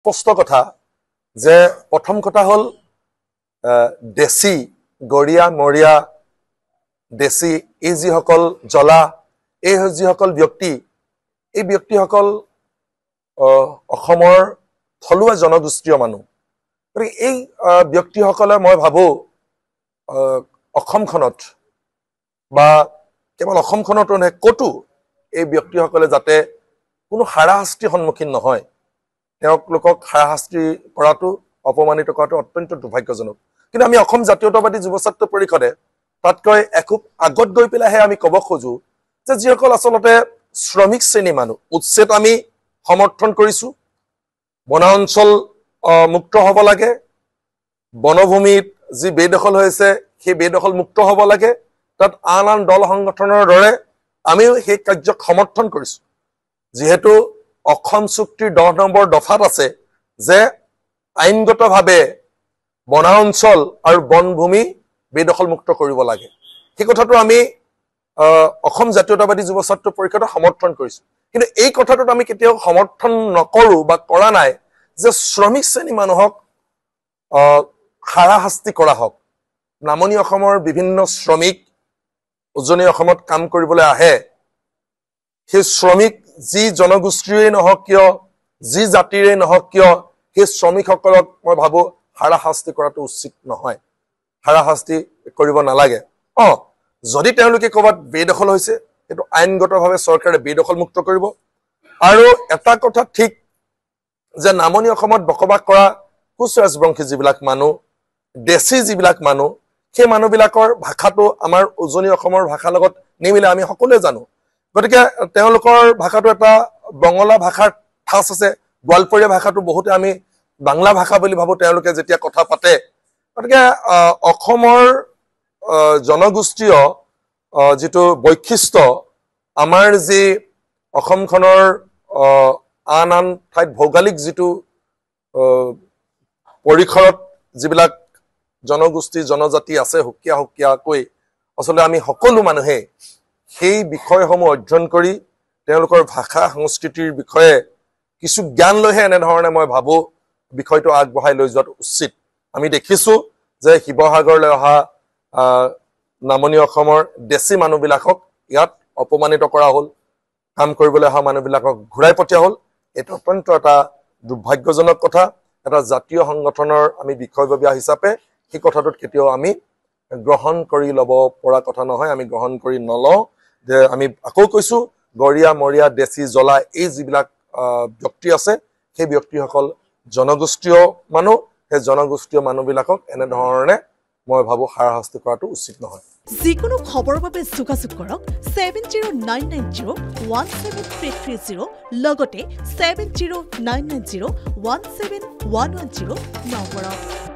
স্পষ্ট কথা যে প্ৰথম কথা হ'ল দেশী গৰিয়া মৰিয়া দেশী এই যিসকল জ্বলা এই যিসকল ব্যক্তি এই ব্যক্তিসকল অসমৰ থলুৱা জনগোষ্ঠীয় মানুহ গতিকে এই ব্যক্তিসকলে মই ভাবো অসমখনত বা কেৱল অসমখনতো নহয় ক'তো এই ব্যক্তিসকলে যাতে কোনো হাৰাশাস্তিৰ সন্মুখীন নহয় তেওঁলোকক হাৰাশাস্তি কৰাটো অপমানিত কৰাটো অত্যন্ত দুৰ্ভাগ্যজনক কিন্তু আমি অসম জাতীয়তাবাদী যুৱ ছাত্ৰ পৰিষদে তাতকৈ একোপ আগত গৈ পেলাইহে আমি ক'ব খোজো যে যিসকল আচলতে শ্ৰমিক শ্ৰেণী মানুহ উচ্ছেদ আমি সমৰ্থন কৰিছো বনাঞ্চল মুক্ত হ'ব লাগে বনভূমিত যি বেদখল হৈছে সেই বেদখল মুক্ত হ'ব লাগে তাত আন আন দল সংগঠনৰ দৰে আমিও সেই কাৰ্যক সমৰ্থন কৰিছো যিহেতু অসম চুক্তিৰ 10 নম্বৰ দফাত আছে যে আইনগতভাৱে বনাঞ্চল আৰু বনভূমি বেদখল মুক্ত কৰিব লাগে সেই কথাটো আমি অসম জাতীয়তাবাদী যুৱ ছাত্ৰ পৰিষদে সমৰ্থন কৰিছো কিন্তু এই কথাটোত আমি কেতিয়াও সমৰ্থন নকৰো বা কৰা নাই যে শ্ৰমিক শ্ৰেণী মানুহক হাৰাশাস্তি কৰা হওক নামনি অসমৰ বিভিন্ন শ্ৰমিক উজনি অসমত কাম কৰিবলৈ আহে সেই শ্ৰমিক যি জনগোষ্ঠীৰে নহওক কিয় যি জাতিৰে নহওক কিয় সেই শ্ৰমিকসকলক মই ভাবো হাৰাশাস্তি কৰাটো উচিত নহয় হাৰাশাস্তি কৰিব নালাগে যদি তেওঁলোকে ক'ৰবাত বেদখল হৈছে সেইটো আইনগতভাৱে চৰকাৰে বেদখল মুক্ত কৰিব আৰু এটা কথা ঠিক যে নামনি অসমত বসবাস কৰা কোচ ৰাজবংশী যিবিলাক মানুহ দেশী যিবিলাক মানুহ সেই মানুহবিলাকৰ ভাষাটো আমাৰ উজনি অসমৰ ভাষাৰ লগত নিমিলে আমি সকলোৱে জানো গতিকে তেওঁলোকৰ ভাষাটো এটা বঙলা ভাষাৰ ঠাঁচ আছে গোৱালপৰীয়া ভাষাটো বহুতে আমি বাংলা ভাষা বুলি ভাবো তেওঁলোকে যেতিয়া কথা পাতে গতিকে অসমৰ জনগোষ্ঠীয় যিটো বৈশিষ্ট্য আমাৰ যি অসমখনৰ আন আন ঠাইত ভৌগোলিক যিটো পৰিসৰত যিবিলাক জনগোষ্ঠী জনজাতি আছে হুকীয়া হুকীয়াকৈ আচলতে আমি সকলো মানুহে সেই বিষয়সমূহ অধ্যয়ন কৰি তেওঁলোকৰ ভাষা সংস্কৃতিৰ বিষয়ে কিছু জ্ঞান লৈহে এনেধৰণে মই ভাবো বিষয়টো আগবঢ়াই লৈ যোৱাটো উচিত আমি দেখিছো যে শিৱসাগৰলৈ অহা নামনি অসমৰ দেশী মানুহবিলাকক ইয়াত অপমানিত কৰা হ'ল কাম কৰিবলৈ অহা মানুহবিলাকক ঘূৰাই পঠিওৱা হ'ল এইটো অত্যন্ত এটা দুৰ্ভাগ্যজনক কথা এটা জাতীয় সংগঠনৰ আমি বিষয়ববীয়া হিচাপে সেই কথাটোত কেতিয়াও আমি গ্ৰহণ কৰি ল'ব পৰা কথা নহয় আমি গ্ৰহণ কৰি নলওঁ যে আমি আকৌ কৈছো গৰিয়া মৰিয়া দেশী জ্বলা এই যিবিলাক ব্যক্তি আছে সেই ব্যক্তিসকল জনগোষ্ঠীয় মানুহ সেই জনগোষ্ঠীয় মানুহবিলাকক এনেধৰণে মই ভাবো হাৰাশাস্তি কৰাটো উচিত নহয় যিকোনো খবৰৰ বাবে যোগাযোগ কৰক 7099017330 লগতে 7099017110 নম্বৰত